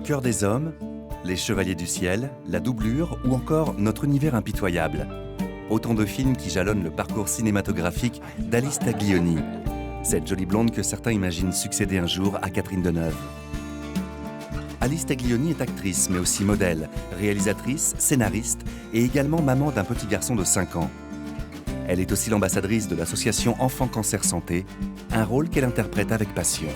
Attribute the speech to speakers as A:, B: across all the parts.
A: cœur des hommes, Les Chevaliers du Ciel, La Doublure ou encore Notre univers impitoyable. Autant de films qui jalonnent le parcours cinématographique d'Alice Taglioni, cette jolie blonde que certains imaginent succéder un jour à Catherine Deneuve. Alice Taglioni est actrice, mais aussi modèle, réalisatrice, scénariste et également maman d'un petit garçon de 5 ans. Elle est aussi l'ambassadrice de l'association Enfants Cancer Santé, un rôle qu'elle interprète avec passion.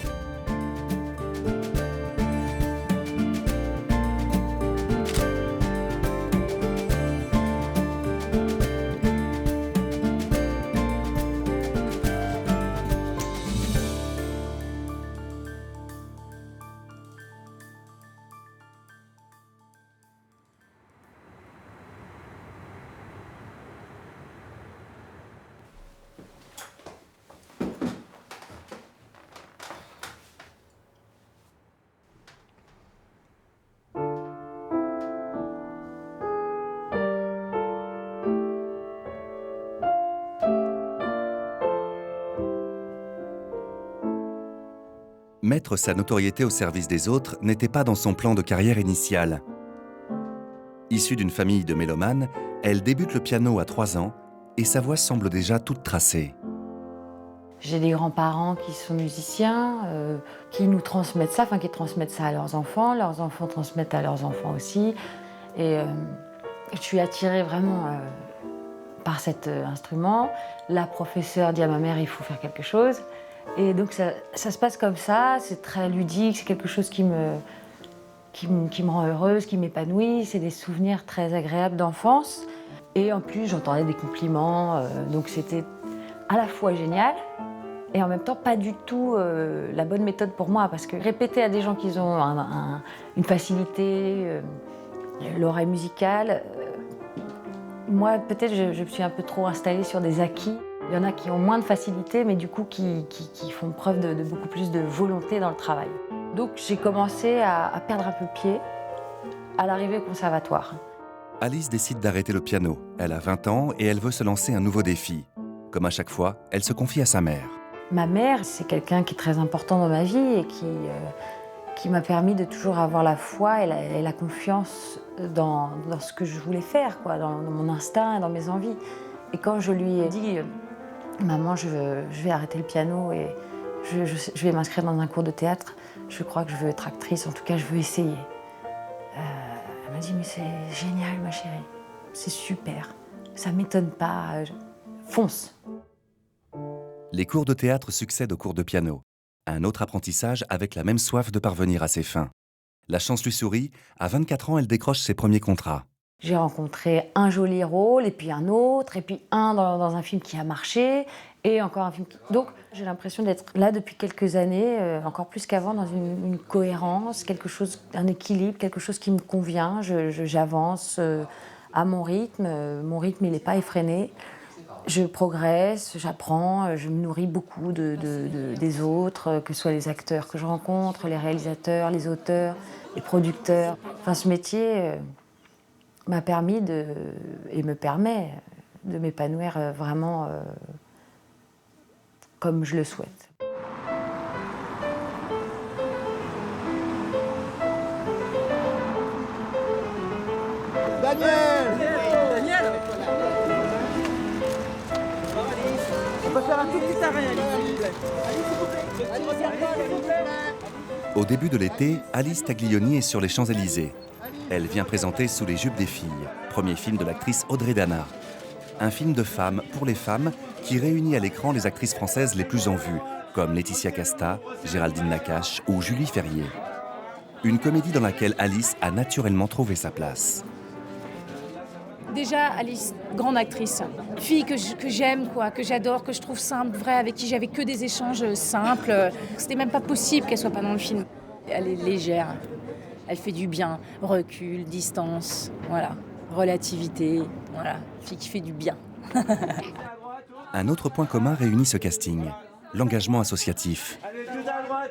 A: Mettre sa notoriété au service des autres n'était pas dans son plan de carrière initial. Issue d'une famille de mélomanes, elle débute le piano à 3 ans et sa voix semble déjà toute tracée.
B: J'ai des grands-parents qui sont musiciens, qui nous transmettent ça, qui transmettent ça à leurs enfants transmettent à leurs enfants aussi. Et je suis attirée vraiment par cet instrument. La professeure dit à ma mère, il faut faire quelque chose. Et donc ça se passe comme ça, c'est très ludique, c'est quelque chose qui me rend heureuse, qui m'épanouit. C'est des souvenirs très agréables d'enfance. Et en plus, j'entendais des compliments, donc c'était à la fois génial et en même temps pas du tout la bonne méthode pour moi. Parce que répéter à des gens qui ont une facilité, l'oreille musicale, moi peut-être je me suis un peu trop installée sur des acquis. Il y en a qui ont moins de facilité, mais du coup qui font preuve de beaucoup plus de volonté dans le travail. Donc j'ai commencé à perdre un peu pied à l'arrivée au conservatoire.
A: Alice décide d'arrêter le piano. Elle a 20 ans et elle veut se lancer un nouveau défi. Comme à chaque fois, elle se confie à sa mère.
B: Ma mère, c'est quelqu'un qui est très important dans ma vie et qui m'a permis de toujours avoir la foi et la confiance dans ce que je voulais faire, dans mon instinct et dans mes envies. Et quand je lui ai dit « Maman, je vais arrêter le piano et je vais m'inscrire dans un cours de théâtre. Je crois que je veux être actrice, en tout cas, je veux essayer. » Elle m'a dit « Mais c'est génial, ma chérie. C'est super. Ça ne m'étonne pas. Fonce. »
A: Les cours de théâtre succèdent aux cours de piano. Un autre apprentissage avec la même soif de parvenir à ses fins. La chance lui sourit. À 24 ans, elle décroche ses premiers contrats.
B: J'ai rencontré un joli rôle, et puis un autre, et puis un dans un film qui a marché, et encore un film qui... Donc j'ai l'impression d'être là depuis quelques années, encore plus qu'avant, dans une cohérence, quelque chose, un équilibre, quelque chose qui me convient. J'avance à mon rythme il n'est pas effréné. Je progresse, j'apprends, je me nourris beaucoup des autres, que ce soit les acteurs que je rencontre, les réalisateurs, les auteurs, les producteurs. Enfin, ce métier... m'a permis et me permet de m'épanouir vraiment comme je le souhaite.
C: Daniel, on peut faire un tout petit arrêt,
A: Au début de l'été, Alice Taglioni est sur les Champs-Élysées. Elle vient présenter Sous les jupes des filles, premier film de l'actrice Audrey Dana. Un film de femmes pour les femmes qui réunit à l'écran les actrices françaises les plus en vue, comme Laetitia Casta, Géraldine Nakache ou Julie Ferrier. Une comédie dans laquelle Alice a naturellement trouvé sa place.
D: Déjà, Alice, grande actrice, fille que j'aime, que j'adore, que je trouve simple, vraie, avec qui j'avais que des échanges simples. C'était même pas possible qu'elle soit pas dans le film. Elle est légère. Elle fait du bien, recul, distance, voilà, relativité, voilà, fille qui fait du bien.
A: Un autre point commun réunit ce casting, l'engagement associatif.
C: Allez, tout à droite,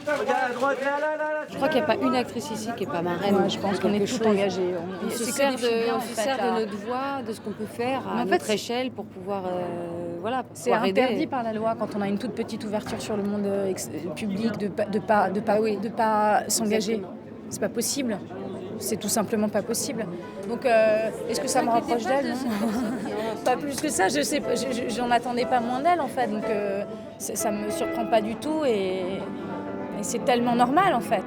C: regarde à droite, là.
E: Je crois qu'il n'y a pas une actrice ici qui n'est pas marraine.
D: Ouais, je pense qu'on est tous engagés.
E: On se sert de notre voix, de ce qu'on peut faire à notre échelle pour pouvoir
D: c'est interdit par la loi quand on a une toute petite ouverture sur le monde public de pas s'engager. C'est pas possible. C'est tout simplement pas possible. Donc, est-ce que ça me rapproche d'elle? Pas plus que ça, je sais pas. J'en attendais pas moins d'elle, en fait. Donc, ça me surprend pas du tout et c'est tellement normal, en fait.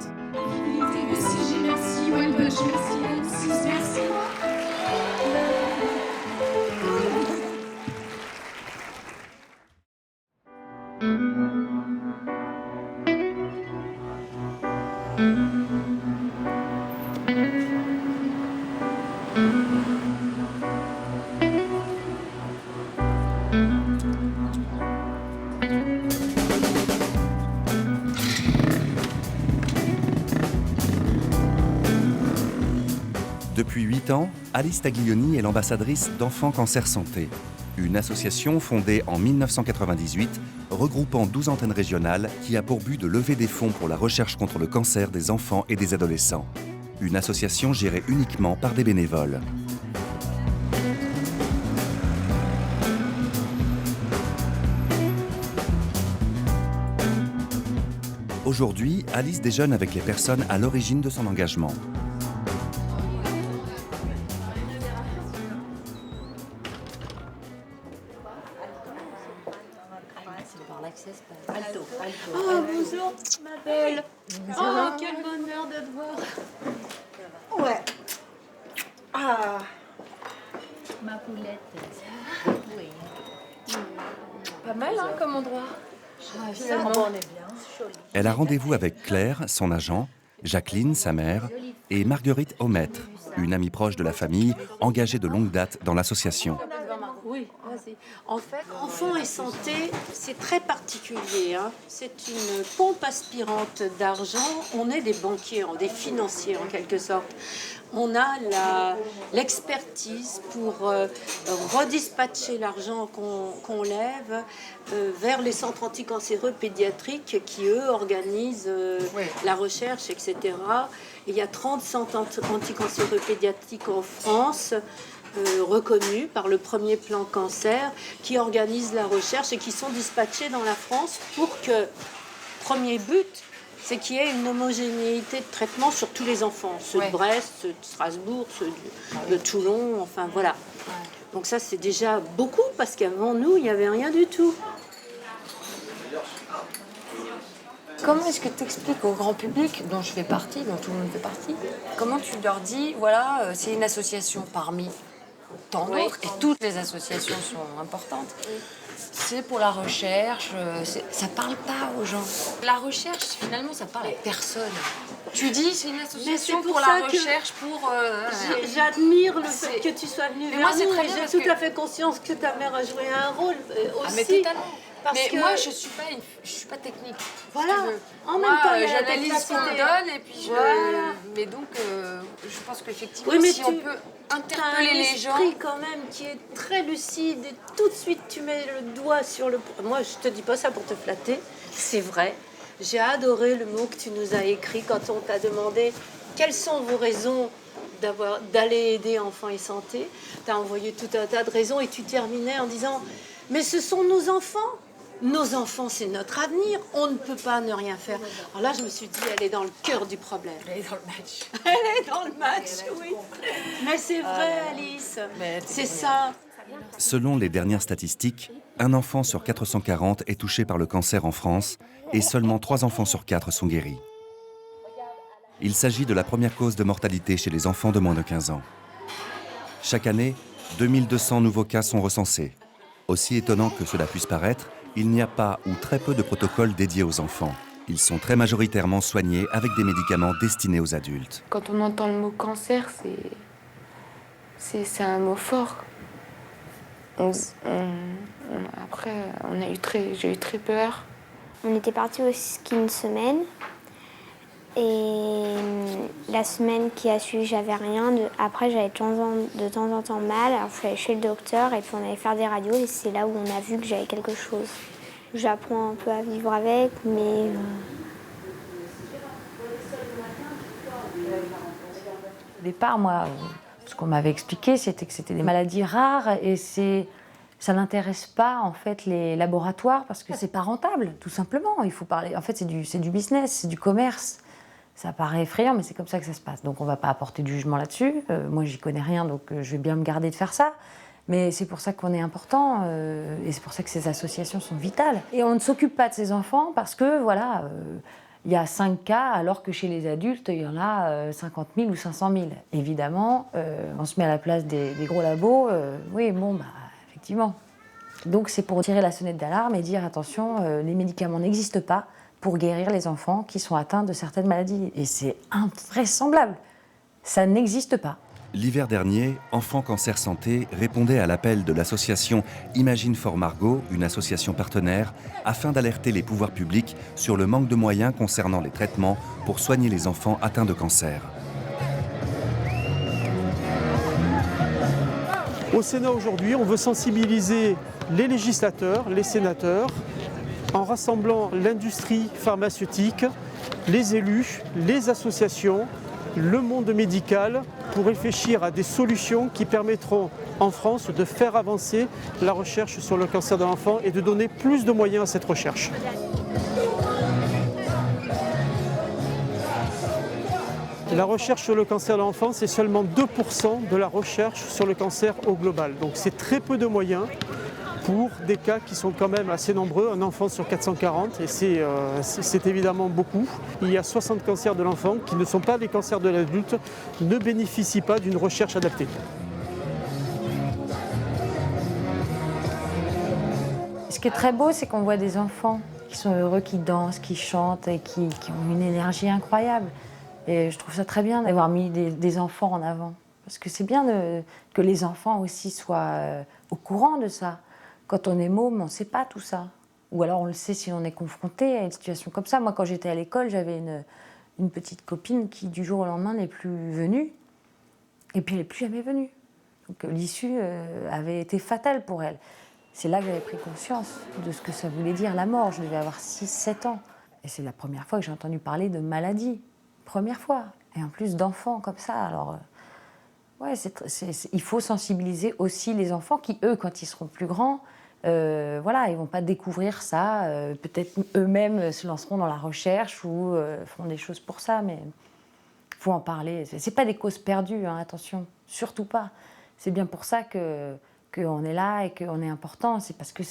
A: Depuis 8 ans, Alice Taglioni est l'ambassadrice d'Enfants Cancer Santé, une association fondée en 1998, regroupant 12 antennes régionales qui a pour but de lever des fonds pour la recherche contre le cancer des enfants et des adolescents. Une association gérée uniquement par des bénévoles. Aujourd'hui, Alice déjeune avec les personnes à l'origine de son engagement.
F: Oh, bonjour, ma belle. Oh, quel bonheur de te voir. Ouais. Ah. Ma poulette. Oui. Pas mal, hein, comme endroit. Finalement, on est bien.
A: Elle a rendez-vous avec Claire, son agent, Jacqueline, sa mère, et Marguerite Aumetre, une amie proche de la famille, engagée de longue date dans l'association.
F: Oui, vas-y. En fait, Enfants et Santé, c'est très particulier, hein. C'est une pompe aspirante d'argent. On est des banquiers, des financiers en quelque sorte. On a l'expertise pour redispatcher l'argent qu'on lève vers les centres anticancéreux pédiatriques qui, eux, organisent la recherche, etc. Et il y a 30 centres anticancéreux pédiatriques en France, reconnus par le premier plan cancer, qui organisent la recherche et qui sont dispatchés dans la France pour que, premier but, c'est qu'il y ait une homogénéité de traitement sur tous les enfants, ceux de Brest, ceux de Strasbourg, ceux de Toulon, enfin voilà. Donc ça c'est déjà beaucoup parce qu'avant nous, il n'y avait rien du tout.
E: Comment est-ce que tu expliques au grand public, dont je fais partie, dont tout le monde fait partie, comment tu leur dis, voilà, c'est une association parmi tant d'autres, et toutes les associations sont importantes. C'est pour la recherche, ça parle pas aux gens. La recherche, finalement, ça parle à personne. Tu dis, c'est une association pour la recherche, pour...
F: J'admire le fait que tu sois venue vers
E: moi,
F: nous,
E: c'est très
F: et
E: bien
F: j'ai tout à fait conscience que ta mère a joué un rôle aussi.
E: Ah, mais totalement.
F: Parce
E: mais
F: que...
E: moi, je suis pas technique.
F: Voilà.
E: En même temps, j'analyse ce qu'on me donne et puis
F: voilà.
E: Mais donc, je pense qu'effectivement,
F: oui,
E: si on peut interpeller les gens...
F: Tu as un esprit quand même qui est très lucide et tout de suite tu mets le doigt sur le... Moi, je te dis pas ça pour te flatter, c'est vrai. J'ai adoré le mot que tu nous as écrit quand on t'a demandé quelles sont vos raisons d'aller aider Enfants et Santé. Tu as envoyé tout un tas de raisons et tu terminais en disant « Mais ce sont nos enfants !» Nos enfants, c'est notre avenir. On ne peut pas ne rien faire. Alors là, je me suis dit, elle est dans le cœur du problème.
E: Elle est dans le match.
F: Elle est dans le match, oui. Mais c'est vrai, Alice. C'est ça.
A: Selon les dernières statistiques, un enfant sur 440 est touché par le cancer en France et seulement 3 enfants sur 4 sont guéris. Il s'agit de la première cause de mortalité chez les enfants de moins de 15 ans. Chaque année, 2200 nouveaux cas sont recensés. Aussi étonnant que cela puisse paraître, il n'y a pas ou très peu de protocoles dédiés aux enfants. Ils sont très majoritairement soignés avec des médicaments destinés aux adultes.
G: Quand on entend le mot cancer, c'est un mot fort. Après, j'ai eu très peur.
H: On était partis au ski une semaine. Et la semaine qui a suivi, j'avais rien. Après, j'avais de temps en temps mal. Alors, je suis allée chez le docteur et puis on allait faire des radios. Et c'est là où on a vu que j'avais quelque chose. J'apprends un peu à vivre avec, mais...
B: Au départ, moi, ce qu'on m'avait expliqué, c'était que c'était des maladies rares et ça n'intéresse pas en fait les laboratoires parce que c'est pas rentable, tout simplement. Il faut parler. En fait, c'est du business, c'est du commerce. Ça paraît effrayant, mais c'est comme ça que ça se passe. Donc on ne va pas apporter de jugement là-dessus. Moi, j'y connais rien, donc je vais bien me garder de faire ça. Mais c'est pour ça qu'on est important et c'est pour ça que ces associations sont vitales. Et on ne s'occupe pas de ces enfants parce que, voilà, il y a 5 cas, alors que chez les adultes, il y en a 50 000 ou 500 000. Évidemment, on se met à la place des gros labos. Oui, bon, bah, effectivement. Donc c'est pour tirer la sonnette d'alarme et dire, attention, les médicaments n'existent pas pour guérir les enfants qui sont atteints de certaines maladies. Et c'est invraisemblable. Ça n'existe pas.
A: L'hiver dernier, Enfants Cancer Santé répondait à l'appel de l'association Imagine for Margot, une association partenaire, afin d'alerter les pouvoirs publics sur le manque de moyens concernant les traitements pour soigner les enfants atteints de cancer.
I: Au Sénat aujourd'hui, on veut sensibiliser les législateurs, les sénateurs, en rassemblant l'industrie pharmaceutique, les élus, les associations, le monde médical, pour réfléchir à des solutions qui permettront en France de faire avancer la recherche sur le cancer de l'enfant et de donner plus de moyens à cette recherche. La recherche sur le cancer de l'enfant, c'est seulement 2% de la recherche sur le cancer au global. Donc c'est très peu de moyens pour des cas qui sont quand même assez nombreux, un enfant sur 440, et c'est évidemment beaucoup. Il y a 60 cancers de l'enfant qui ne sont pas des cancers de l'adulte, ne bénéficient pas d'une recherche adaptée.
B: Ce qui est très beau, c'est qu'on voit des enfants qui sont heureux, qui dansent, qui chantent et qui ont une énergie incroyable. Et je trouve ça très bien d'avoir mis des enfants en avant. Parce que c'est bien que les enfants aussi soient au courant de ça. Quand on est môme, on ne sait pas tout ça. Ou alors on le sait si on est confronté à une situation comme ça. Moi, quand j'étais à l'école, j'avais une petite copine qui, du jour au lendemain, n'est plus venue. Et puis, elle n'est plus jamais venue. Donc l'issue avait été fatale pour elle. C'est là que j'avais pris conscience de ce que ça voulait dire, la mort. Je devais avoir 6-7 ans. Et c'est la première fois que j'ai entendu parler de maladie. Première fois. Et en plus d'enfants comme ça. Alors, ouais, il faut sensibiliser aussi les enfants qui, eux, quand ils seront plus grands, voilà, ils ne vont pas découvrir ça. Peut-être eux-mêmes se lanceront dans la recherche ou feront des choses pour ça, mais il faut en parler. Ce n'est pas des causes perdues, hein, attention, surtout pas. C'est bien pour ça qu'on est là et qu'on est important. C'est parce que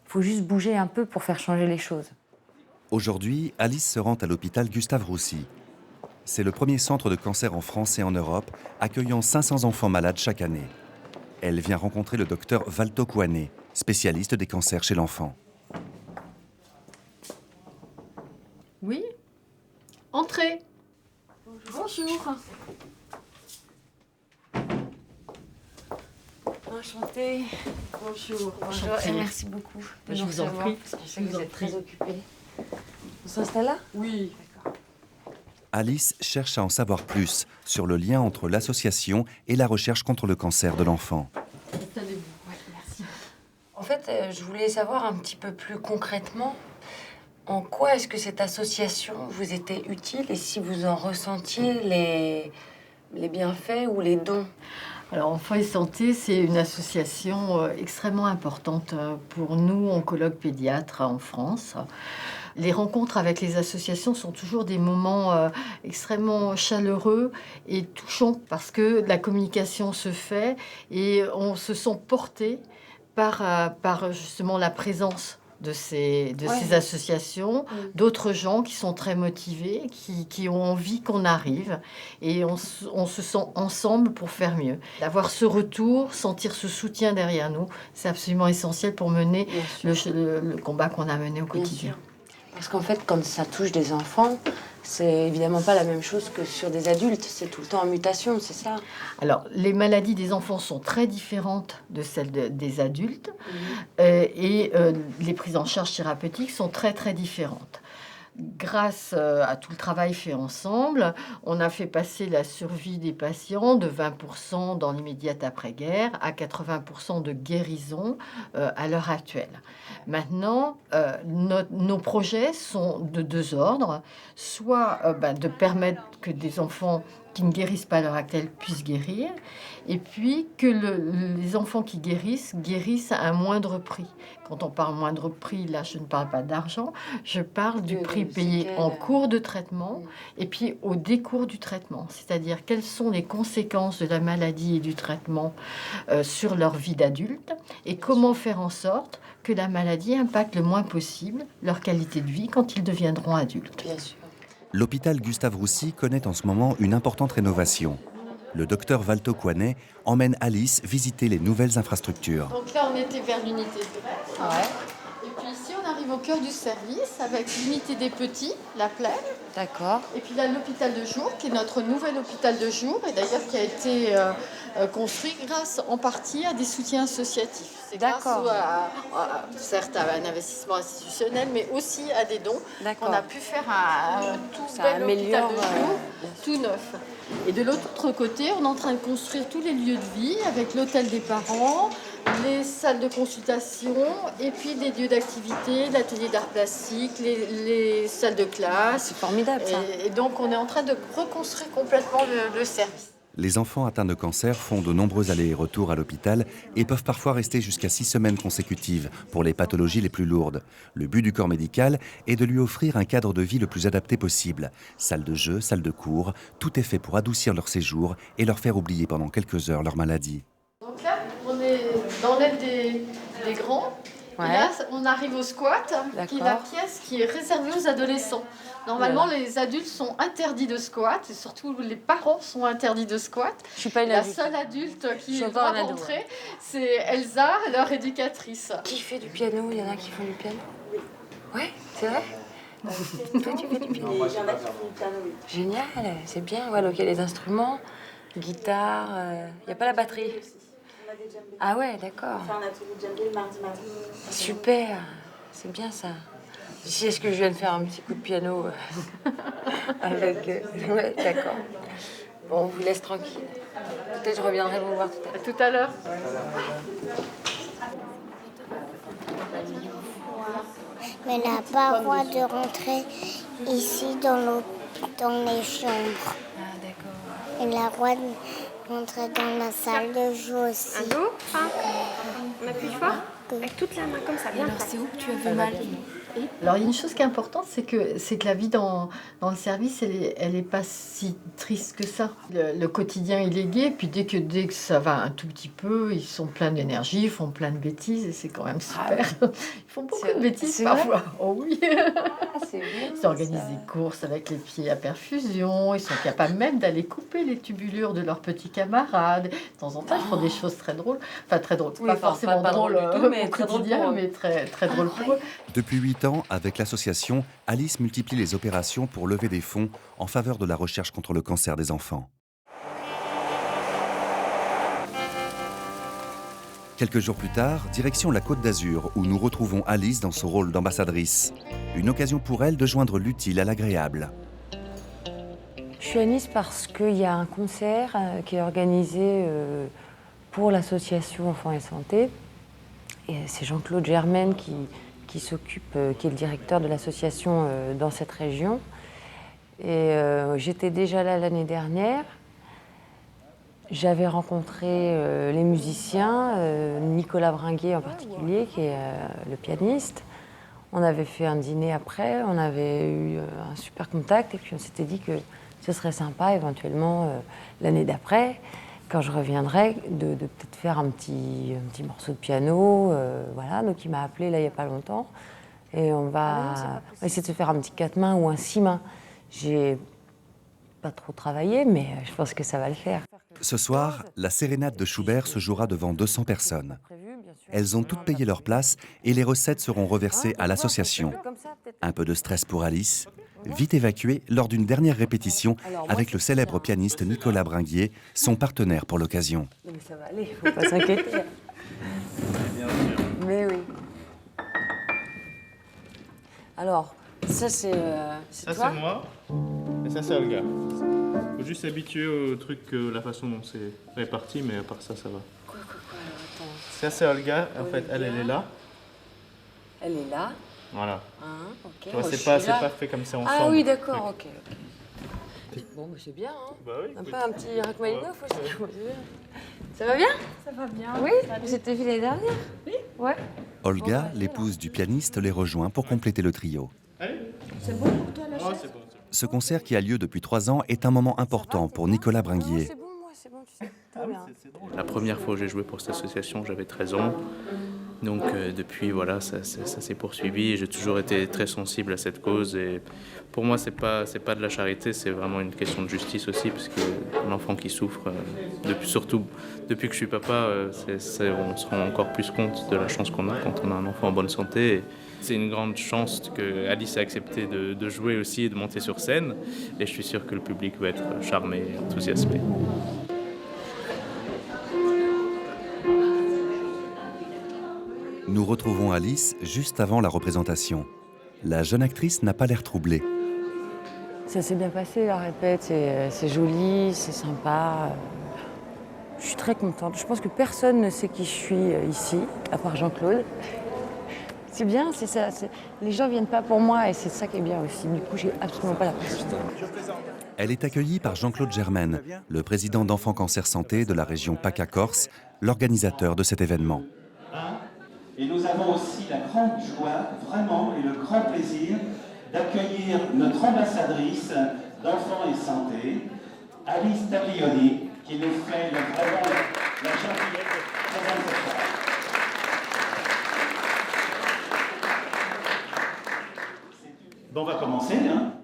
B: faut juste bouger un peu pour faire changer les choses.
A: Aujourd'hui, Alice se rend à l'hôpital Gustave-Roussy. C'est le premier centre de cancer en France et en Europe, accueillant 500 enfants malades chaque année. Elle vient rencontrer le docteur Valto Kouané, spécialiste des cancers chez l'enfant.
F: Oui. Entrez.
B: Bonjour. Enchantée.
F: Bonjour.
B: Bonjour et merci beaucoup de nous recevoir, parce que je sais que vous êtes très occupée. On s'installe là ?
F: Oui.
A: Alice cherche à en savoir plus sur le lien entre l'association et la recherche contre le cancer de l'enfant.
F: Installez-vous.
B: Oui, merci. En fait, je voulais savoir un petit peu plus concrètement en quoi est-ce que cette association vous était utile et si vous en ressentiez les bienfaits ou les dons.
J: Alors, Enfants et Santé, c'est une association extrêmement importante pour nous, oncologues pédiatres en France. Les rencontres avec les associations sont toujours des moments extrêmement chaleureux et touchants parce que la communication se fait et on se sent porté par justement la présence de ces associations, d'autres gens qui sont très motivés, qui ont envie qu'on arrive et on se sent ensemble pour faire mieux. Avoir ce retour, sentir ce soutien derrière nous, c'est absolument essentiel pour mener le combat qu'on a mené au quotidien.
B: Parce qu'en fait, quand ça touche des enfants, c'est évidemment pas la même chose que sur des adultes. C'est tout le temps en mutation, c'est ça ?
J: Alors, les maladies des enfants sont très différentes de celles des adultes et les prises en charge thérapeutiques sont très, très différentes. Grâce à tout le travail fait ensemble, on a fait passer la survie des patients de 20% dans l'immédiate après-guerre à 80% de guérison à l'heure actuelle. Maintenant, nos projets sont de deux ordres, soit de permettre que des enfants qui ne guérissent pas à l'heure actuelle puissent guérir, et puis que les enfants qui guérissent à un moindre prix. Quand on parle moindre prix, là, je ne parle pas d'argent, je parle du prix payé en cours de traitement et puis au décours du traitement. C'est-à-dire quelles sont les conséquences de la maladie et du traitement sur leur vie d'adulte et comment faire en sorte que la maladie impacte le moins possible leur qualité de vie quand ils deviendront adultes.
E: Bien sûr.
A: L'hôpital Gustave Roussy connaît en ce moment une importante rénovation. Le docteur Valto Coinet emmène Alice visiter les nouvelles infrastructures.
J: Donc là, on était vers l'unité de greffe.
B: Ouais.
J: Et puis ici, on arrive au cœur du service avec l'unité des petits, la plaine.
B: D'accord.
J: Et puis là, l'hôpital de jour, qui est notre nouvel hôpital de jour, et d'ailleurs qui a été construit grâce en partie à des soutiens associatifs. C'est grâce certes à un investissement institutionnel, mais aussi à des dons qu'on a pu faire un tout bel hôpital de jour, tout neuf. Et de l'autre côté, on est en train de construire tous les lieux de vie avec l'hôtel des parents, les salles de consultation et puis les lieux d'activité, l'atelier d'art plastique, les salles de classe.
E: C'est formidable ça.
J: Et donc on est en train de reconstruire complètement le service.
A: Les enfants atteints de cancer font de nombreux allers et retours à l'hôpital et peuvent parfois rester jusqu'à 6 semaines consécutives pour les pathologies les plus lourdes. Le but du corps médical est de lui offrir un cadre de vie le plus adapté possible. Salle de jeu, salle de cours, tout est fait pour adoucir leur séjour et leur faire oublier pendant quelques heures leur maladie.
J: Donc là, on est dans l'aide des grands.
B: Ouais.
J: Et là, on arrive au squat, qui est la pièce qui est réservée aux adolescents. Normalement, les adultes sont interdits de squat, et surtout les parents sont interdits de squat.
B: Je suis pas une
J: La
B: adulte.
J: seule adulte qui doit rentrer, c'est Elsa, leur éducatrice.
E: Qui fait du piano? Il y en a qui font du piano? Oui, c'est vrai? Toi, tu fais du piano?
K: Il y en a qui font du piano, oui.
E: Génial, c'est bien. Ouais, donc il y a les instruments, guitare, il n'y a pas la batterie.
K: On a des djembés.
E: Ah ouais, d'accord.
K: On fait un atelier de djembé le mardi matin.
E: Super, c'est bien ça. Si est-ce que je viens de faire un petit coup de piano avec... ouais, d'accord. Bon, on vous laisse tranquille. Peut-être je reviendrai vous voir tout à l'heure.
J: Tout à l'heure.
H: Mais elle n'a pas le droit de rentrer ici dans les chambres.
E: Ah, d'accord.
H: Elle a le droit de rentrer dans la salle de jeu aussi.
K: Un dos, on appuie fort, avec toute la main comme ça, bien près.
B: C'est où que tu as vu mal?
J: Alors, il y a une chose qui est importante, c'est que la vie dans le service, elle est pas si triste que ça. Le quotidien, il est gai, puis dès que ça va un tout petit peu, ils sont pleins d'énergie, ils font plein de bêtises, et c'est quand même super. Ils font beaucoup de bêtises parfois. Oh oui. Ils organisent des courses avec les pieds à perfusion, ils sont capables même d'aller couper les tubulures de leurs petits camarades. De temps en temps, ils font des choses très drôles. Enfin, très drôles.
E: Oui,
J: pas forcément
E: pas
J: drôles
E: drôle du tout, mais
J: au
E: très drôle
J: quotidien,
E: pour eux.
J: mais très, très drôles pour eux.
A: Depuis 8 ans, avec l'association, Alice multiplie les opérations pour lever des fonds en faveur de la recherche contre le cancer des enfants. Quelques jours plus tard, direction la Côte d'Azur, où nous retrouvons Alice dans son rôle d'ambassadrice. Une occasion pour elle de joindre l'utile à l'agréable.
B: Je suis à Nice parce qu'il y a un concert qui est organisé pour l'association Enfants et Santé. Et c'est Jean-Claude Germaine qui s'occupe, qui est le directeur de l'association dans cette région. Et j'étais déjà là l'année dernière. J'avais rencontré les musiciens, Nicolas Bringuet en particulier, qui est le pianiste. On avait fait un dîner après, on avait eu un super contact et puis on s'était dit que ce serait sympa éventuellement l'année d'après, quand je reviendrai, de peut-être faire un petit morceau de piano. Voilà, donc il m'a appelé là il n'y a pas longtemps et on va essayer de se faire un petit 4 mains ou un 6 mains. J'ai pas trop travaillé, mais je pense que ça va le faire.
A: Ce soir, la sérénade de Schubert se jouera devant 200 personnes. Elles ont toutes payé leur place et les recettes seront reversées à l'association. Un peu de stress pour Alice, vite évacuée lors d'une dernière répétition avec le célèbre pianiste Nicolas Bringuier, son partenaire pour l'occasion.
B: Mais ça va aller, faut pas s'inquiéter. Mais oui. Alors, ça c'est toi?
L: Ça c'est moi, et ça c'est Olga. Faut juste s'habituer au truc, la façon dont c'est réparti, mais à part ça, ça va.
E: Quoi, alors attends.
L: Ça c'est Olga, en fait, elle est là.
E: Elle est là.
L: Voilà.
E: Hein, ok.
L: Tu vois,
E: Moi,
L: c'est
E: je
L: pas
E: suis là.
L: fait comme ça ensemble.
E: Ah oui, d'accord, ok. Bon, bah, c'est bien, hein.
L: Bah oui,
E: Un peu un petit Rachmaninoff aussi. Ça va bien?
K: Ça va bien.
E: Oui, vous étiez vu l'année dernière?
K: Oui.
E: Ouais.
A: Olga, l'épouse du pianiste, les rejoint pour compléter le trio.
K: C'est bon pour toi la chaise?
L: C'est bon.
A: Ce concert qui a lieu depuis 3 ans est un moment important pour Nicolas Bringuier.
E: C'est bon, moi, c'est bon, tu sais. Très bien.
L: La première fois où j'ai joué pour cette association, j'avais 13 ans. Donc depuis, voilà, ça s'est poursuivi et j'ai toujours été très sensible à cette cause. Et pour moi, c'est pas de la charité, c'est vraiment une question de justice aussi, parce que l'enfant qui souffre, surtout depuis que je suis papa, on se rend encore plus compte de la chance qu'on a quand on a un enfant en bonne santé. Et c'est une grande chance que Alice a accepté de jouer aussi et de monter sur scène. Et je suis sûr que le public va être charmé et enthousiasmé.
A: Nous retrouvons Alice juste avant la représentation. La jeune actrice n'a pas l'air troublée.
B: Ça s'est bien passé, la répète, c'est joli, c'est sympa. Je suis très contente. Je pense que personne ne sait qui je suis ici, à part Jean-Claude. C'est bien, c'est ça. Les gens viennent pas pour moi et c'est ça qui est bien aussi. Du coup, j'ai absolument pas la pression.
A: Elle est accueillie par Jean-Claude Germaine, le président d'Enfants Cancer Santé de la région PACA-Corse, l'organisateur de cet événement.
M: Et nous avons aussi la grande joie, vraiment, et le grand plaisir d'accueillir notre ambassadrice d'Enfants et Santé, Alice Taglioni, qui nous fait vraiment la gentillesse de présenter cette soirée. Bon, on va commencer, hein.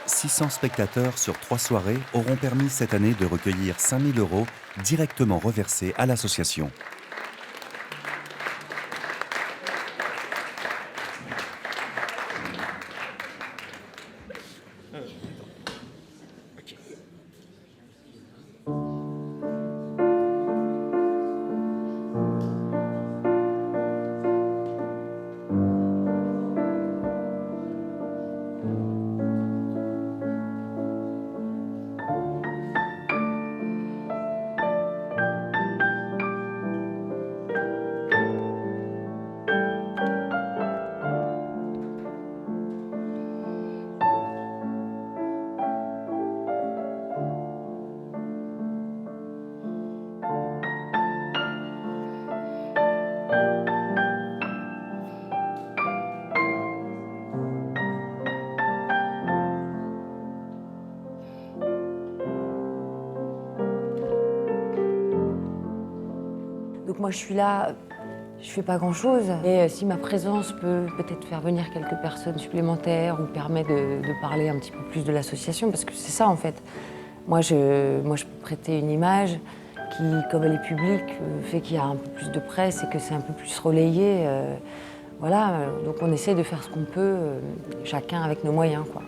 M: «
A: 600 spectateurs sur 3 soirées auront permis cette année de recueillir 5 000 € directement reversés à l'association.
B: Donc moi je suis là, je fais pas grand-chose. Et si ma présence peut peut-être faire venir quelques personnes supplémentaires ou permet de parler un petit peu plus de l'association, parce que c'est ça en fait. Moi je peux prêter une image qui, comme elle est publique, fait qu'il y a un peu plus de presse et que c'est un peu plus relayé. Voilà, donc on essaie de faire ce qu'on peut, chacun avec nos moyens, quoi.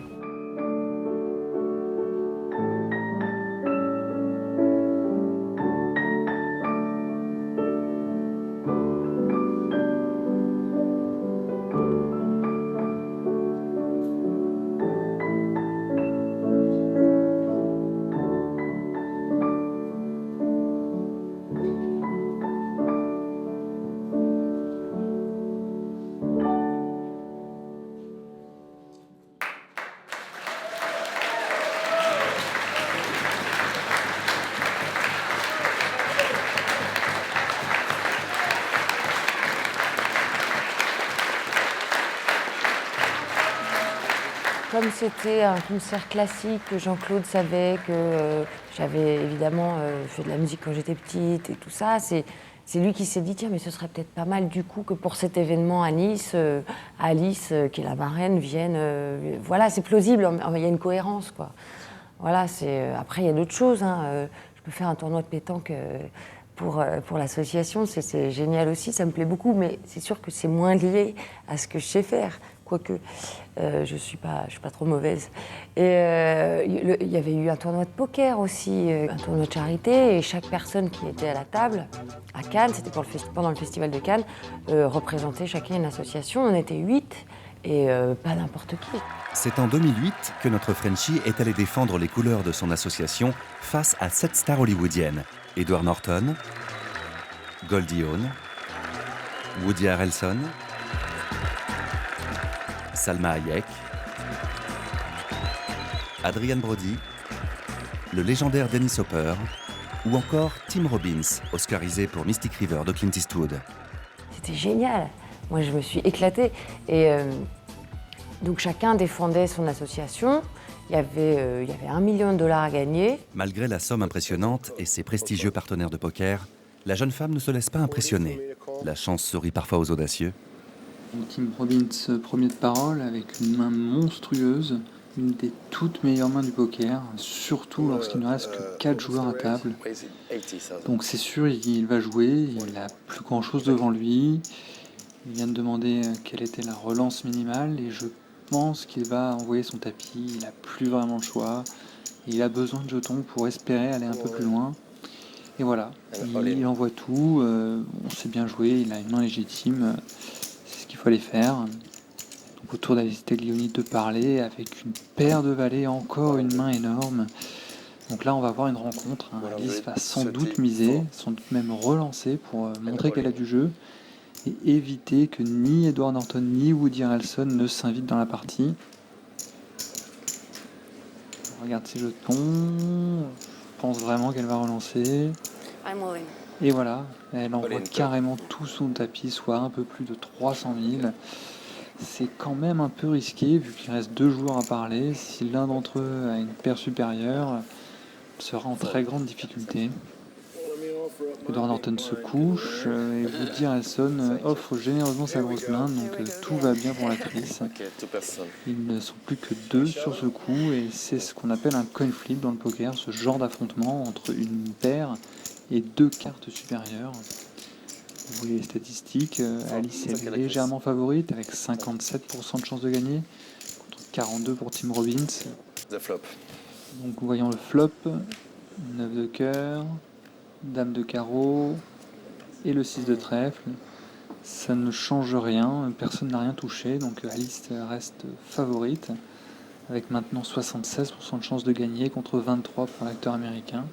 B: Comme c'était un concert classique, que Jean-Claude savait que j'avais évidemment fait de la musique quand j'étais petite et tout ça, c'est lui qui s'est dit, tiens, mais ce serait peut-être pas mal du coup que pour cet événement à Nice, Alice, qui est la marraine, vienne. Voilà, c'est plausible, il y a une cohérence, quoi. Voilà, après, il y a d'autres choses, hein. Je peux faire un tournoi de pétanque pour l'association, c'est génial aussi, ça me plaît beaucoup, mais c'est sûr que c'est moins lié à ce que je sais faire. Quoique, je suis pas trop mauvaise. Et il y avait eu un tournoi de poker aussi, un tournoi de charité, et chaque personne qui était à la table, à Cannes, c'était pendant le festival de Cannes, représentait chacun une association. On était 8, Et pas n'importe qui.
A: C'est en 2008 que notre Frenchie est allé défendre les couleurs de son association face à 7 stars hollywoodiennes. Edward Norton, Goldie Hawn, Woody Harrelson, Salma Hayek, Adrian Brody, le légendaire Dennis Hopper ou encore Tim Robbins, oscarisé pour Mystic River de Clint Eastwood.
B: C'était génial. Moi, je me suis éclatée. Et donc, chacun défendait son association. Il y avait $1 million à gagner.
A: Malgré la somme impressionnante et ses prestigieux partenaires de poker, la jeune femme ne se laisse pas impressionner. La chance sourit parfois aux audacieux.
N: Tim Robbins, premier de parole, avec une main monstrueuse, une des toutes meilleures mains du poker, surtout lorsqu'il ne reste que 4 joueurs à table. Donc c'est sûr, il va jouer, il n'a plus grand-chose devant lui. Il vient de demander quelle était la relance minimale et je pense qu'il va envoyer son tapis. Il n'a plus vraiment le choix. Il a besoin de jetons pour espérer aller un peu plus loin. Et voilà, il envoie tout. On sait bien jouer, il a une main légitime. C'est ce qu'il faut aller faire. Donc autour d'Alice Taglioni de parler avec une paire de valets, encore une main énorme. Donc là, on va avoir une rencontre. Alice va sans doute miser, sans doute même relancer pour montrer qu'elle a du jeu et éviter que ni Edward Norton ni Woody Harrelson ne s'invitent dans la partie. On regarde ses jetons. Je pense vraiment qu'elle va relancer. Et voilà, elle envoie carrément tout son tapis, soit un peu plus de 300 000. C'est quand même un peu risqué vu qu'il reste 2 joueurs à parler. Si l'un d'entre eux a une paire supérieure, sera en très grande difficulté. Edward Norton se couche et Woody Harrelson offre généreusement sa grosse main, donc tout va bien pour l'actrice. Ils ne sont plus que 2 sur ce coup et c'est ce qu'on appelle un coin flip dans le poker, ce genre d'affrontement entre une paire et 2 cartes supérieures. Vous voyez les statistiques, Alice est légèrement favorite avec 57% de chance de gagner contre 42% pour Tim Robbins. Donc voyons le flop, 9 de cœur, Dame de carreau et le 6 de trèfle. Ça ne change rien, personne n'a rien touché, donc Alice reste favorite avec maintenant 76% de chance de gagner contre 23% pour l'acteur américain.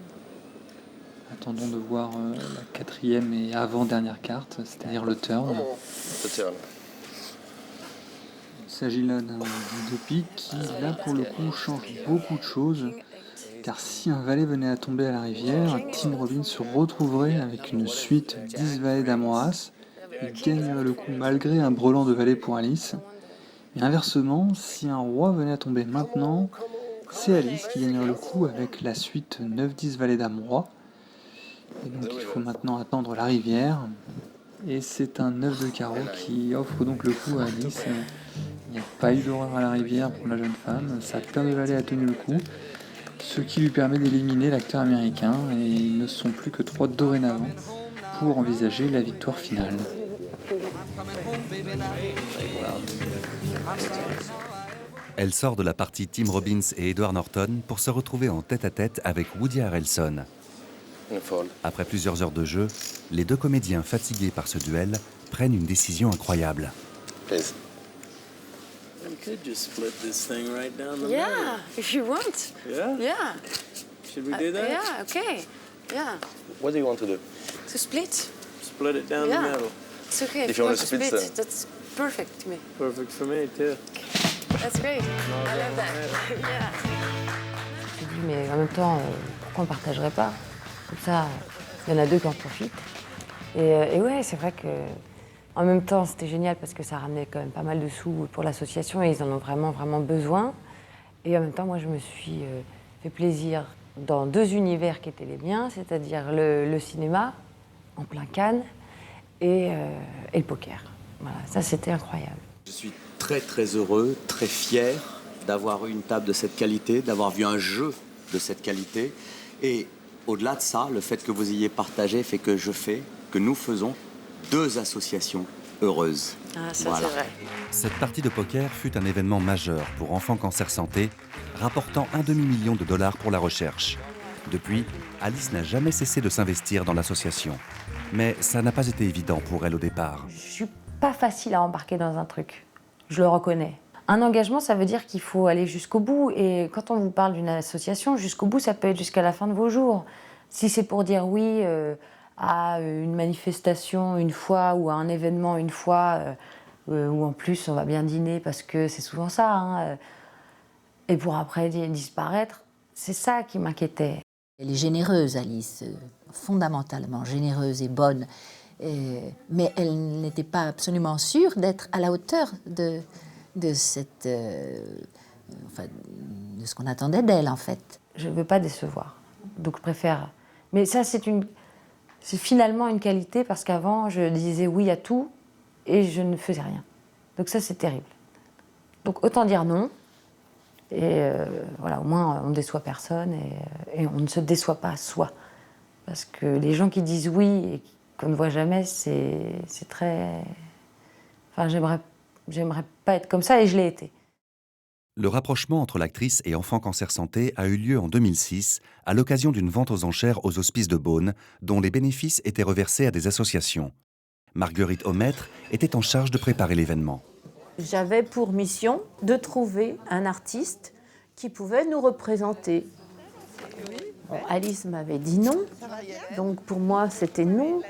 N: Attendons de voir la 4e et avant-dernière carte, c'est-à-dire le turn. Il s'agit là d'un de pique qui, là pour le coup, change beaucoup de choses. Car si un valet venait à tomber à la rivière, Tim Robbins se retrouverait avec une suite 10 valets d'amoras. Il gagnerait le coup malgré un brelan de valet pour Alice. Et inversement, si un roi venait à tomber maintenant, c'est Alice qui gagnerait le coup avec la suite 9-10 valets dame roi. Et donc il faut maintenant attendre la rivière. Et c'est un 9 de carreau qui offre donc le coup à Alice. Il n'y a pas eu d'horreur à la rivière pour la jeune femme. Sa paire de valets a tenu le coup. Ce qui lui permet d'éliminer l'acteur américain et ils ne sont plus que 3 dorénavant pour envisager la victoire finale.
A: Elle sort de la partie Tim Robbins et Edward Norton pour se retrouver en tête-à-tête avec Woody Harrelson. Après plusieurs heures de jeu, les 2 comédiens fatigués par ce duel prennent une décision incroyable.
O: Could just split this thing right down the middle.
E: Yeah, if you want.
O: Yeah?
E: Yeah.
O: Should we do that?
E: Yeah, okay. Yeah.
O: What do you want to do?
E: To split.
O: Split it down the middle.
E: It's okay.
O: If you want to
E: split,
O: split
E: that's perfect to me.
O: Perfect for me too.
E: That's great. I love that. Yeah.
B: Je me suis dit, mais en même temps, pourquoi on ne partagerait pas? Comme ça, il y en a 2 qui en profitent. Et ouais, c'est vrai que en même temps, c'était génial parce que ça ramenait quand même pas mal de sous pour l'association et ils en ont vraiment, vraiment besoin. Et en même temps, moi, je me suis fait plaisir dans 2 univers qui étaient les miens, c'est-à-dire le cinéma, en plein Cannes, et le poker. Voilà, ça, c'était incroyable.
P: Je suis très, très heureux, très fier d'avoir eu une table de cette qualité, d'avoir vu un jeu de cette qualité. Et au-delà de ça, le fait que vous ayez partagé fait que que nous faisons 2 associations heureuses.
E: Ah, ça
P: voilà.
E: c'est vrai.
A: Cette partie de poker fut un événement majeur pour Enfants Cancer Santé, rapportant $1 demi-million pour la recherche. Depuis, Alice n'a jamais cessé de s'investir dans l'association. Mais ça n'a pas été évident pour elle au départ.
B: Je suis pas facile à embarquer dans un truc. je le reconnais. Un engagement, ça veut dire qu'il faut aller jusqu'au bout. Et quand on vous parle d'une association, jusqu'au bout, ça peut être jusqu'à la fin de vos jours. Si c'est pour dire oui à une manifestation une fois ou à un événement une fois, où en plus on va bien dîner parce que c'est souvent ça, hein, et pour après disparaître, c'est ça qui m'inquiétait.
Q: Elle est généreuse, Alice, fondamentalement généreuse et bonne, mais elle n'était pas absolument sûre d'être à la hauteur de ce qu'on attendait d'elle, en fait.
B: Je ne veux pas décevoir, donc je préfère. Mais ça, c'est finalement une qualité, parce qu'avant, je disais oui à tout et je ne faisais rien. Donc ça, c'est terrible. Donc autant dire non, et voilà, au moins on ne déçoit personne et on ne se déçoit pas soi. Parce que les gens qui disent oui et qu'on ne voit jamais, c'est très... Enfin, j'aimerais pas être comme ça, et je l'ai été.
A: Le rapprochement entre l'actrice et Enfants Cancer Santé a eu lieu en 2006 à l'occasion d'une vente aux enchères aux Hospices de Beaune, dont les bénéfices étaient reversés à des associations. Marguerite Aumaître était en charge de préparer l'événement.
F: J'avais pour mission de trouver un artiste qui pouvait nous représenter. Bon, Alice m'avait dit non, donc pour moi c'était non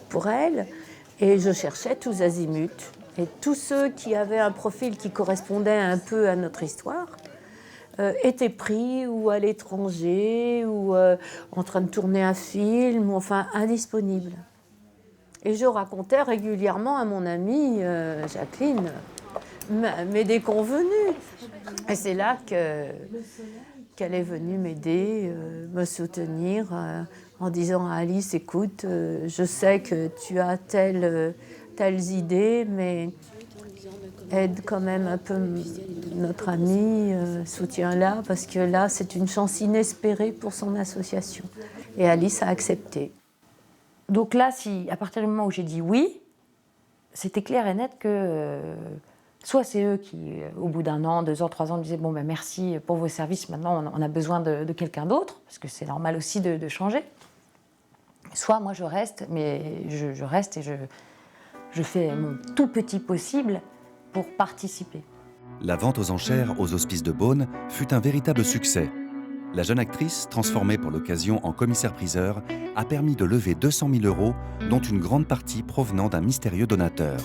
F: pour elle, et je cherchais tous azimuts. Et tous ceux qui avaient un profil qui correspondait un peu à notre histoire étaient pris ou à l'étranger ou en train de tourner un film, ou enfin indisponibles. Et je racontais régulièrement à mon amie Jacqueline mes déconvenues. Et c'est là qu'elle est venue m'aider, me soutenir en disant à Alice, écoute, je sais que tu as telles idées, mais aide quand même un peu notre amie, soutiens-la, parce que là, c'est une chance inespérée pour son association. Et Alice a accepté.
B: Donc là, à partir du moment où j'ai dit oui, c'était clair et net que soit c'est eux qui, au bout d'1 an, 2 ans, 3 ans, disaient « bon, ben merci pour vos services, maintenant on a besoin de quelqu'un d'autre », parce que c'est normal aussi de changer. Soit moi je reste, mais je reste et je fais mon tout petit possible pour participer.
A: La vente aux enchères aux Hospices de Beaune fut un véritable succès. La jeune actrice, transformée pour l'occasion en commissaire-priseur, a permis de lever 200 000 €, dont une grande partie provenant d'un mystérieux donateur.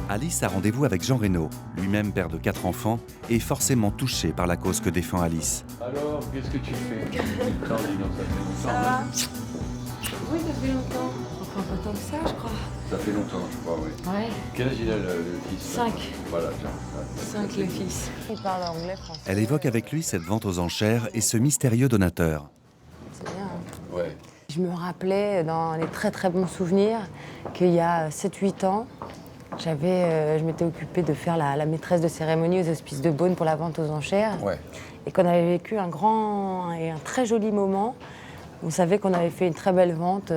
A: Alice a rendez-vous avec Jean Reynaud, lui-même père de 4 enfants, et forcément touché par la cause que défend Alice.
R: Alors, qu'est-ce que tu fais?
F: Ça va? Oui, ça fait longtemps. Enfin, pas tant que ça, je crois.
R: Ça fait longtemps, je crois, oui.
F: Ouais.
R: Quel âge il a le fils?
F: 5.
R: Voilà, tiens.
F: 5 le fils. Il parle anglais, français.
A: Elle évoque avec lui cette vente aux enchères et ce mystérieux donateur.
F: C'est bien.
R: Ouais.
B: Je me rappelais, dans les très très bons souvenirs, qu'il y a 7-8 ans, je m'étais occupée de faire la maîtresse de cérémonie aux Hospices de Beaune pour la vente aux enchères.
R: Ouais.
B: Et qu'on avait vécu un grand et un très joli moment. On savait qu'on avait fait une très belle vente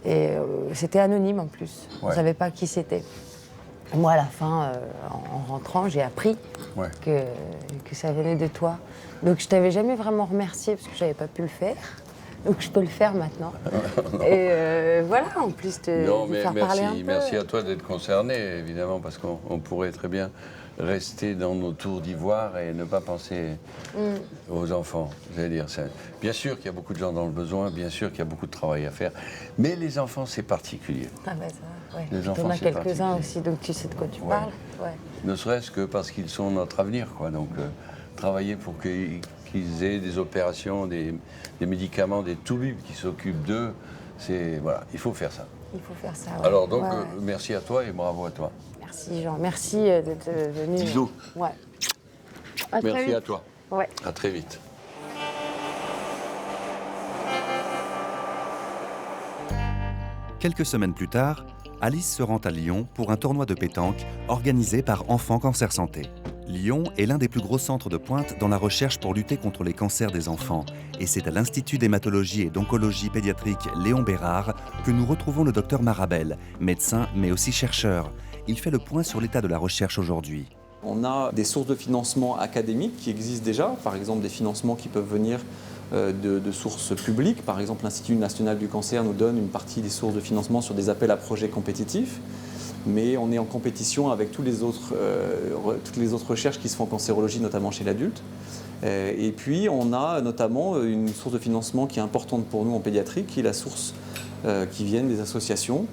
B: et c'était anonyme en plus. Ouais. On ne savait pas qui c'était. Moi, à la fin, en rentrant, j'ai appris que ça venait de toi. Donc je t'avais jamais vraiment remercié parce que je n'avais pas pu le faire. Donc je peux le faire maintenant. Et voilà, en plus de faire parler un peu.
R: Merci à toi d'être concerné, évidemment, parce qu'on pourrait très bien rester dans nos tours d'ivoire et ne pas penser aux enfants. J'allais dire, bien sûr qu'il y a beaucoup de gens dans le besoin, bien sûr qu'il y a beaucoup de travail à faire, mais les enfants, c'est particulier.
B: Ah ben ça, ouais.
R: Les enfants,
B: on a quelques-uns aussi, donc tu sais de quoi tu parles. Ouais.
R: Ne serait-ce que parce qu'ils sont notre avenir, quoi. Donc travailler pour qu'ils aient des opérations, des médicaments, des toubibs qui s'occupent d'eux, voilà, il faut faire ça.
B: Il faut faire ça, ouais.
R: Alors donc, merci à toi et bravo à toi.
B: Merci Jean, merci d'être venu.
R: Bisous.
B: Ouais.
R: Merci à toi.
B: Ouais.
R: À très vite.
A: Quelques semaines plus tard, Alice se rend à Lyon pour un tournoi de pétanque organisé par Enfants Cancer Santé. Lyon est l'un des plus gros centres de pointe dans la recherche pour lutter contre les cancers des enfants. Et c'est à l'Institut d'hématologie et d'oncologie pédiatrique Léon Bérard que nous retrouvons le docteur Marabel, médecin mais aussi chercheur. Il fait le point sur l'état de la recherche aujourd'hui.
S: On a des sources de financement académiques qui existent déjà, par exemple des financements qui peuvent venir de sources publiques. Par exemple, l'Institut national du cancer nous donne une partie des sources de financement sur des appels à projets compétitifs. Mais on est en compétition avec toutes les autres recherches qui se font en cancérologie, notamment chez l'adulte. Et puis, on a notamment une source de financement qui est importante pour nous en pédiatrie, qui est la source qui vient des associations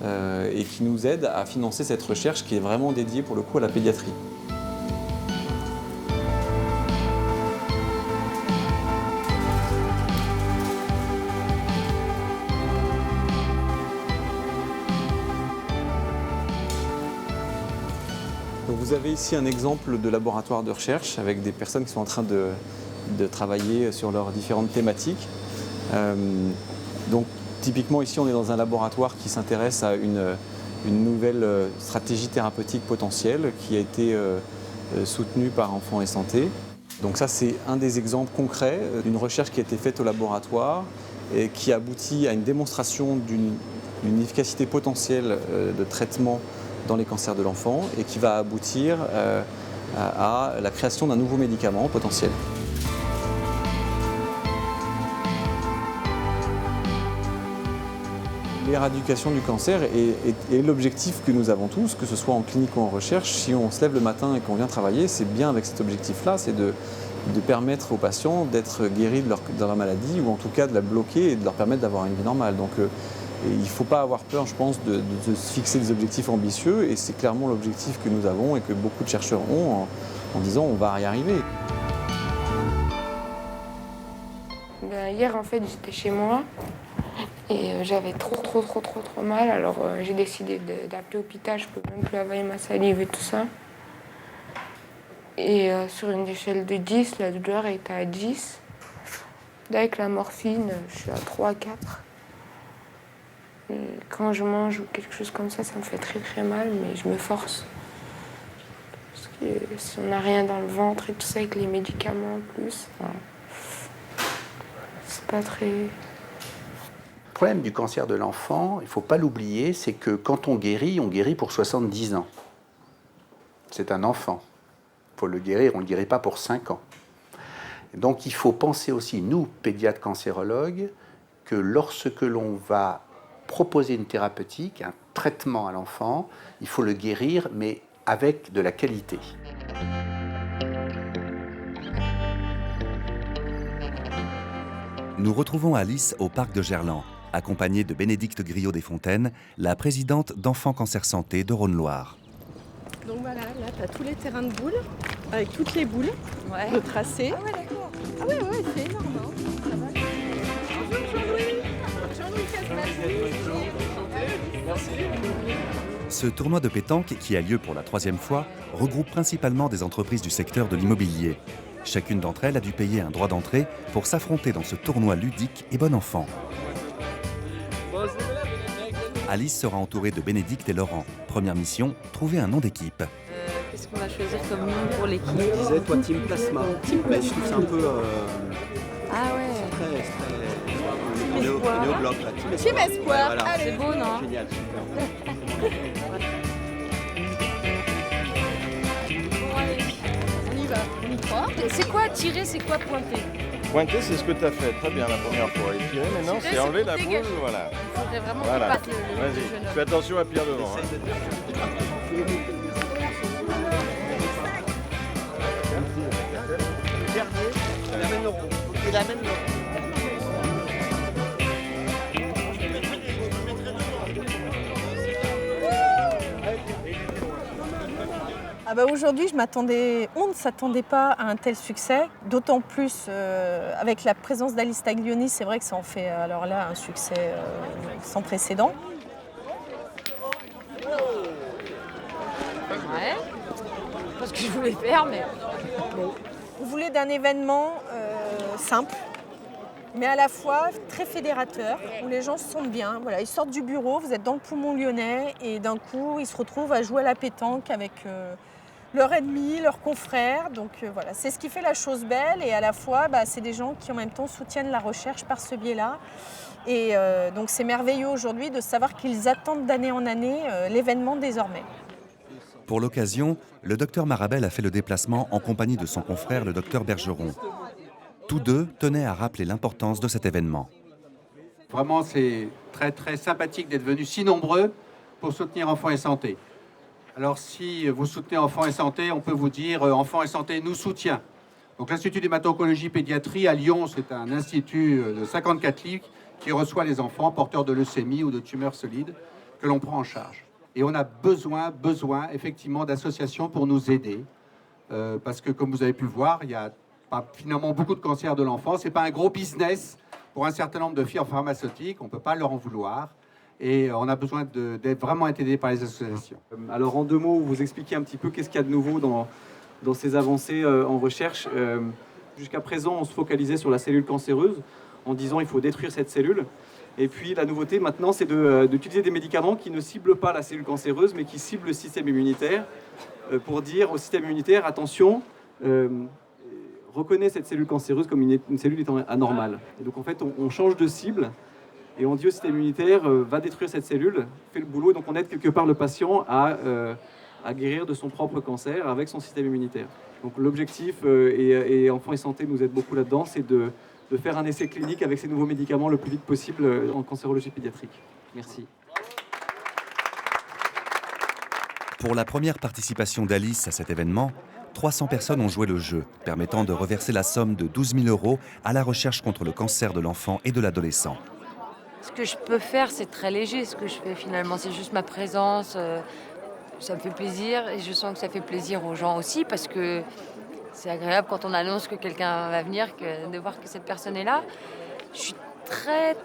S: et qui nous aide à financer cette recherche qui est vraiment dédiée pour le coup à la pédiatrie. Vous avez ici un exemple de laboratoire de recherche avec des personnes qui sont en train de travailler sur leurs différentes thématiques. Donc typiquement ici on est dans un laboratoire qui s'intéresse à une nouvelle stratégie thérapeutique potentielle qui a été soutenue par Enfants et Santé. Donc ça c'est un des exemples concrets d'une recherche qui a été faite au laboratoire et qui aboutit à une démonstration d'une efficacité potentielle de traitement dans les cancers de l'enfant et qui va aboutir à la création d'un nouveau médicament potentiel. L'éradication du cancer est l'objectif que nous avons tous, que ce soit en clinique ou en recherche. Si on se lève le matin et qu'on vient travailler, c'est bien avec cet objectif-là, c'est de permettre aux patients d'être guéris de leur maladie ou en tout cas de la bloquer et de leur permettre d'avoir une vie normale. Donc, il ne faut pas avoir peur, je pense, de se fixer des objectifs ambitieux et c'est clairement l'objectif que nous avons et que beaucoup de chercheurs ont en disant on va y arriver.
G: Hier, en fait, j'étais chez moi et j'avais trop mal. Alors j'ai décidé d'appeler l'hôpital, je ne peux même plus avaler ma salive et tout ça. Et sur une échelle de 10, la douleur était à 10. Avec la morphine, je suis à 3, 4. Et quand je mange ou quelque chose comme ça me fait très mal, mais je me force. Parce que si on n'a rien dans le ventre et tout ça, avec les médicaments en plus, c'est pas très...
T: Le problème du cancer de l'enfant, il ne faut pas l'oublier, c'est que quand on guérit pour 70 ans. C'est un enfant. Il faut le guérir, on ne le guérit pas pour 5 ans. Donc il faut penser aussi, nous, pédiatres cancérologues, que lorsque l'on va proposer une thérapeutique, un traitement à l'enfant, il faut le guérir, mais avec de la qualité.
A: Nous retrouvons Alice au parc de Gerland, accompagnée de Bénédicte Griot-Desfontaines, la présidente d'Enfants Cancer Santé de Rhône-Loire.
K: Donc voilà, là tu as tous les terrains de boules, avec toutes les boules, le tracé. Ah ouais, d'accord. Ah ouais, c'est énorme. Hein. Ça va. Bonjour Jean-Louis. Jean-Louis Castaldi.
A: Ce tournoi de pétanque, qui a lieu pour la 3e fois, regroupe principalement des entreprises du secteur de l'immobilier. Chacune d'entre elles a dû payer un droit d'entrée pour s'affronter dans ce tournoi ludique et bon enfant. Alice sera entourée de Bénédicte et Laurent. Première mission, trouver un nom d'équipe.
K: Qu'est-ce qu'on va choisir comme nom pour l'équipe?
P: Je disais, toi, Team Plasma.
K: Team
P: Mais je trouve que c'est un peu...
K: Ah ouais.
P: On est au bloc là.
K: Team Espoir.
P: Voilà.
K: Allez, c'est beau, non?
P: Génial, super.
K: Bon, allez, on y va. On y croit. C'est quoi tirer, c'est quoi pointer?
O: Pointer, c'est ce que tu as fait très bien la première fois. Et tirer, maintenant, c'est enlever la boule, voilà.
K: Il faudrait vraiment
O: Voilà.
K: qu'on passe le jeune homme.
O: Fais attention à Pierre devant. Hein.
C: Il amène l'euro. Il amène l'euro.
K: Ah bah aujourd'hui, on ne s'attendait pas à un tel succès, d'autant plus avec la présence d'Alice Taglioni, c'est vrai que ça en fait alors là un succès sans précédent.
B: Ouais, pas ce que je voulais faire, mais bon.
K: On voulait d'un événement simple, mais à la fois très fédérateur, où les gens se sentent bien. Voilà, ils sortent du bureau, vous êtes dans le poumon lyonnais, et d'un coup, ils se retrouvent à jouer à la pétanque avec leur ennemi, leurs confrères. Donc voilà, c'est ce qui fait la chose belle. Et à la fois, c'est des gens qui en même temps soutiennent la recherche par ce biais-là. Et donc c'est merveilleux aujourd'hui de savoir qu'ils attendent d'année en année l'événement désormais.
A: Pour l'occasion, le docteur Marabel a fait le déplacement en compagnie de son confrère, le docteur Bergeron. Tous deux tenaient à rappeler l'importance de cet événement.
U: Vraiment, c'est très très sympathique d'être venus si nombreux pour soutenir Enfants et Santé. Alors si vous soutenez Enfants et Santé, on peut vous dire Enfants et Santé nous soutient. Donc l'Institut d'hémato-oncologie pédiatrie à Lyon, c'est un institut de 54 lits qui reçoit les enfants porteurs de leucémie ou de tumeurs solides que l'on prend en charge. Et on a besoin effectivement d'associations pour nous aider. Parce que comme vous avez pu le voir, il y a pas finalement beaucoup de cancers de l'enfant. Ce n'est pas un gros business pour un certain nombre de firmes pharmaceutiques. On ne peut pas leur en vouloir. Et on a besoin d'être vraiment aidés par les associations.
S: Alors en 2 mots, vous expliquez un petit peu qu'est-ce qu'il y a de nouveau dans ces avancées en recherche. Jusqu'à présent, on se focalisait sur la cellule cancéreuse en disant il faut détruire cette cellule. Et puis la nouveauté maintenant, c'est d'utiliser des médicaments qui ne ciblent pas la cellule cancéreuse, mais qui ciblent le système immunitaire, pour dire au système immunitaire, attention, reconnaît cette cellule cancéreuse comme une cellule étant anormale. Et donc en fait, on change de cible, et on dit au système immunitaire, va détruire cette cellule, fait le boulot, et donc on aide quelque part le patient à guérir de son propre cancer avec son système immunitaire. Donc l'objectif, et Enfants et Santé nous aide beaucoup là-dedans, c'est de faire un essai clinique avec ces nouveaux médicaments le plus vite possible en cancérologie pédiatrique. Merci.
A: Pour la première participation d'Alice à cet événement, 300 personnes ont joué le jeu, permettant de reverser la somme de 12 000 € à la recherche contre le cancer de l'enfant et de l'adolescent.
E: Ce que je peux faire, c'est très léger. Ce que je fais finalement, c'est juste ma présence. Ça me fait plaisir et je sens que ça fait plaisir aux gens aussi parce que c'est agréable quand on annonce que quelqu'un va venir, de voir que cette personne est là. Je suis très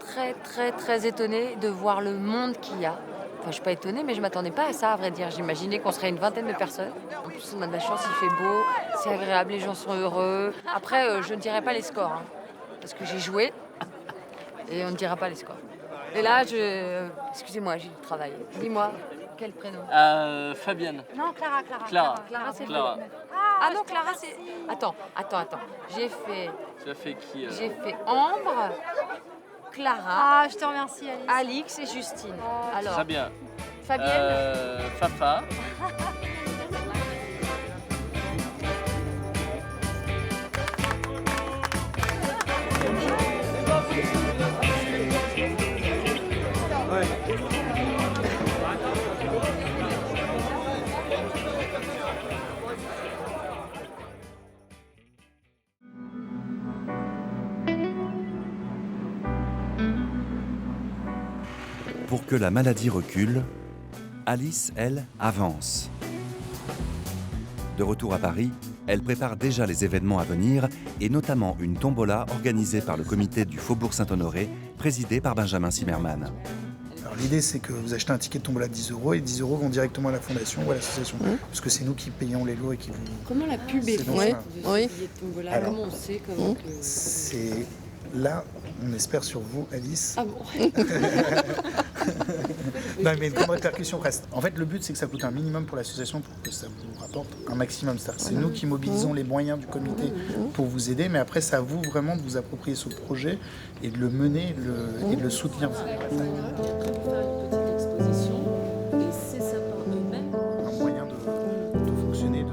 E: étonnée de voir le monde qu'il y a. Enfin, je ne suis pas étonnée, mais je ne m'attendais pas à ça, à vrai dire. J'imaginais qu'on serait une vingtaine de personnes. En plus, on a de la chance, il fait beau, c'est agréable, les gens sont heureux. Après, je ne dirai pas les scores, parce que j'ai joué et on ne dira pas les scores. Et là, excusez-moi, j'ai du travail. Dis-moi, quel prénom
C: Fabienne.
E: Non, Clara. Clara, c'est Clara. Ah non, Clara, c'est... Attends. J'ai fait...
C: Tu as fait qui
E: J'ai fait Ambre, Clara...
V: Ah, je te remercie, Alice.
E: Alix et Justine. Alors,
C: très bien.
E: Fabienne
C: Fafa.
A: Pour que la maladie recule, Alice, elle, avance. De retour à Paris, elle prépare déjà les événements à venir et notamment une tombola organisée par le comité du Faubourg Saint-Honoré, présidé par Benjamin Zimmermann.
W: Alors l'idée, c'est que vous achetez un ticket de tombola de 10 € et 10 € vont directement à la fondation ou à l'association. Parce que c'est nous qui payons les lots et qui vous...
V: Comment la pub est
W: faite
V: Oui.
W: Alors,
V: comment on sait comment
W: c'est... Là, on espère sur vous, Alice.
V: Ah bon
W: Non, mais une grande répercussion reste. En fait, le but, c'est que ça coûte un minimum pour l'association pour que ça vous rapporte un maximum. C'est nous qui mobilisons les moyens du comité pour vous aider, mais après, c'est à vous vraiment de vous approprier ce projet et de le mener et de le soutenir. Un moyen de fonctionner,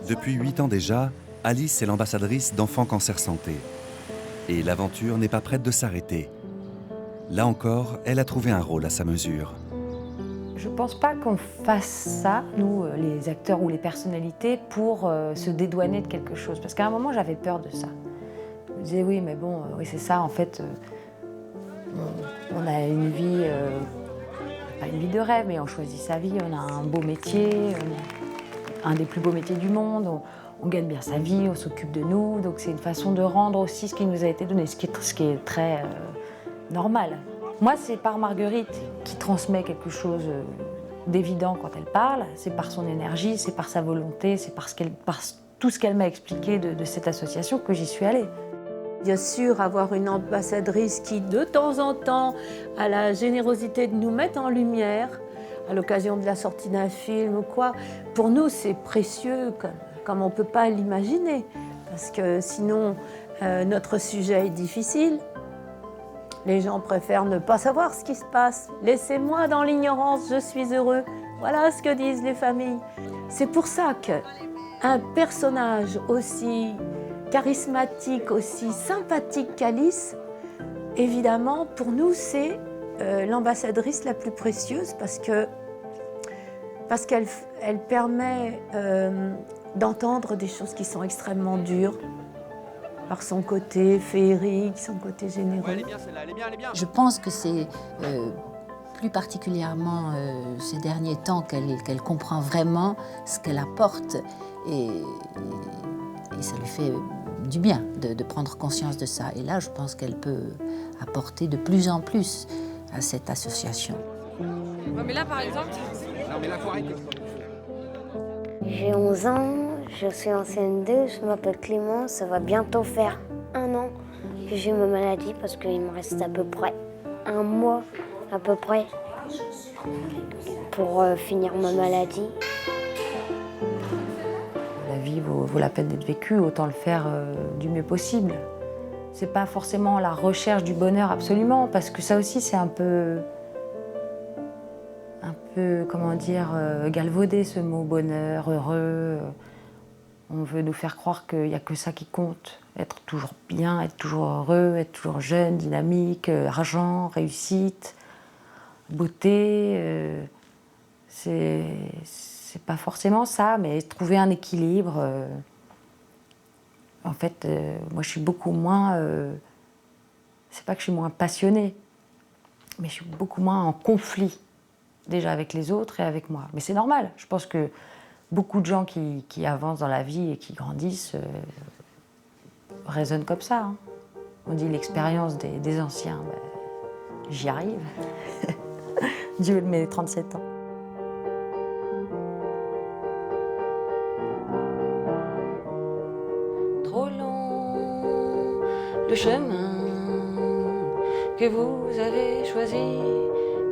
A: Depuis 8 ans déjà, Alice est l'ambassadrice d'Enfants Cancer Santé. Et l'aventure n'est pas prête de s'arrêter. Là encore, elle a trouvé un rôle à sa mesure.
B: Je ne pense pas qu'on fasse ça, nous, les acteurs ou les personnalités, pour se dédouaner de quelque chose. Parce qu'à un moment, j'avais peur de ça. Je me disais, oui, mais bon, oui, c'est ça, en fait, on a une vie, pas une vie de rêve, mais on choisit sa vie, on a un beau métier, un des plus beaux métiers du monde, on gagne bien sa vie, on s'occupe de nous, donc c'est une façon de rendre aussi ce qui nous a été donné, ce qui est très normal. Moi, c'est par Marguerite qui transmet quelque chose d'évident quand elle parle, c'est par son énergie, c'est par sa volonté, c'est par tout ce qu'elle m'a expliqué de cette association que j'y suis allée.
F: Bien sûr, avoir une ambassadrice qui, de temps en temps, a la générosité de nous mettre en lumière, à l'occasion de la sortie d'un film ou quoi, pour nous, c'est précieux comme on ne peut pas l'imaginer. Parce que sinon, notre sujet est difficile. Les gens préfèrent ne pas savoir ce qui se passe. Laissez-moi dans l'ignorance, je suis heureux. Voilà ce que disent les familles. C'est pour ça qu'un personnage aussi charismatique, aussi sympathique qu'Alice, évidemment, pour nous, c'est l'ambassadrice la plus précieuse parce qu'elle permet d'entendre des choses qui sont extrêmement dures par son côté féerique, son côté généreux.
Q: Je pense que c'est plus particulièrement ces derniers temps qu'elle comprend vraiment ce qu'elle apporte et ça lui fait du bien de prendre conscience de ça. Et là, je pense qu'elle peut apporter de plus en plus à cette association.
E: Ouais, mais là, par exemple...
U: Non, mais là, faut arrêter.
D: J'ai 11 ans, je suis en CM2, je m'appelle Clément, ça va bientôt faire 1 an que j'ai ma maladie parce qu'il me reste à peu près 1 mois à peu près pour finir ma maladie.
B: La vie vaut la peine d'être vécue, autant le faire du mieux possible. C'est pas forcément la recherche du bonheur absolument, parce que ça aussi c'est un peu, comment dire, galvaudé ce mot bonheur, heureux. On veut nous faire croire qu'il n'y a que ça qui compte. Être toujours bien, être toujours heureux, être toujours jeune, dynamique, argent, réussite, beauté. C'est pas forcément ça, mais trouver un équilibre. En fait, moi je suis beaucoup moins... c'est pas que je suis moins passionnée, mais je suis beaucoup moins en conflit, déjà avec les autres et avec moi. Mais c'est normal, je pense que beaucoup de gens qui avancent dans la vie et qui grandissent raisonnent comme ça. Hein. On dit l'expérience des anciens, ben, j'y arrive. Dieu de mes 37 ans.
E: Trop long, le chemin que vous avez choisi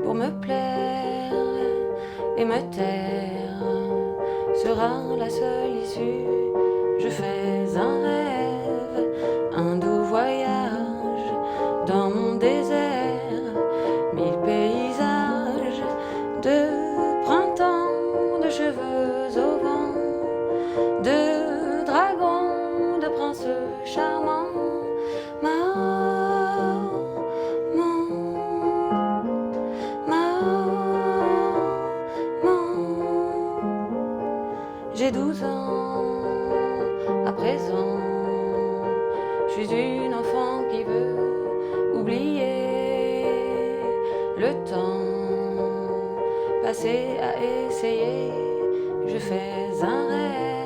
E: pour me plaire et me taire sera la seule issue. Je fais un rêve, un doux voyage dans mon désert, 1000 paysages de printemps, de cheveux au vent, de dragons, de princes charmants. J'ai 12 ans, à présent, je suis une enfant qui veut oublier le temps passé à essayer. Je fais un rêve.